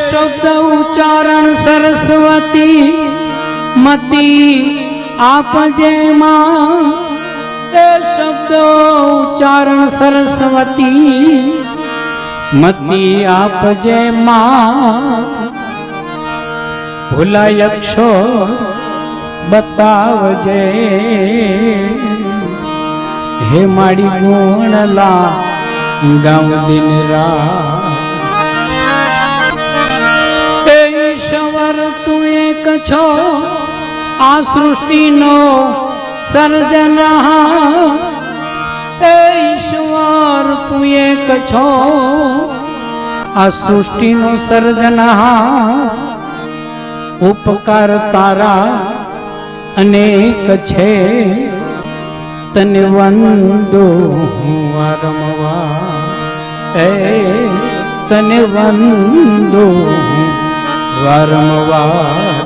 शब्द उच्चारण सरस्वती मती आप जे मां ए शब्द उच्चारण सरस्वती मती आप जे मां भूलाय अक्षर बतावजे हे माड़ी गुणला गाँव दिन रात ईश्वर तू एक छो आ सृष्टि नो सर्जनहार ईश्वर तू एक छो आ सृष्टि नो सर्जनहार उपकार तारा अनेक छे तने वंदो वारंवार तने वंदो वारंवार।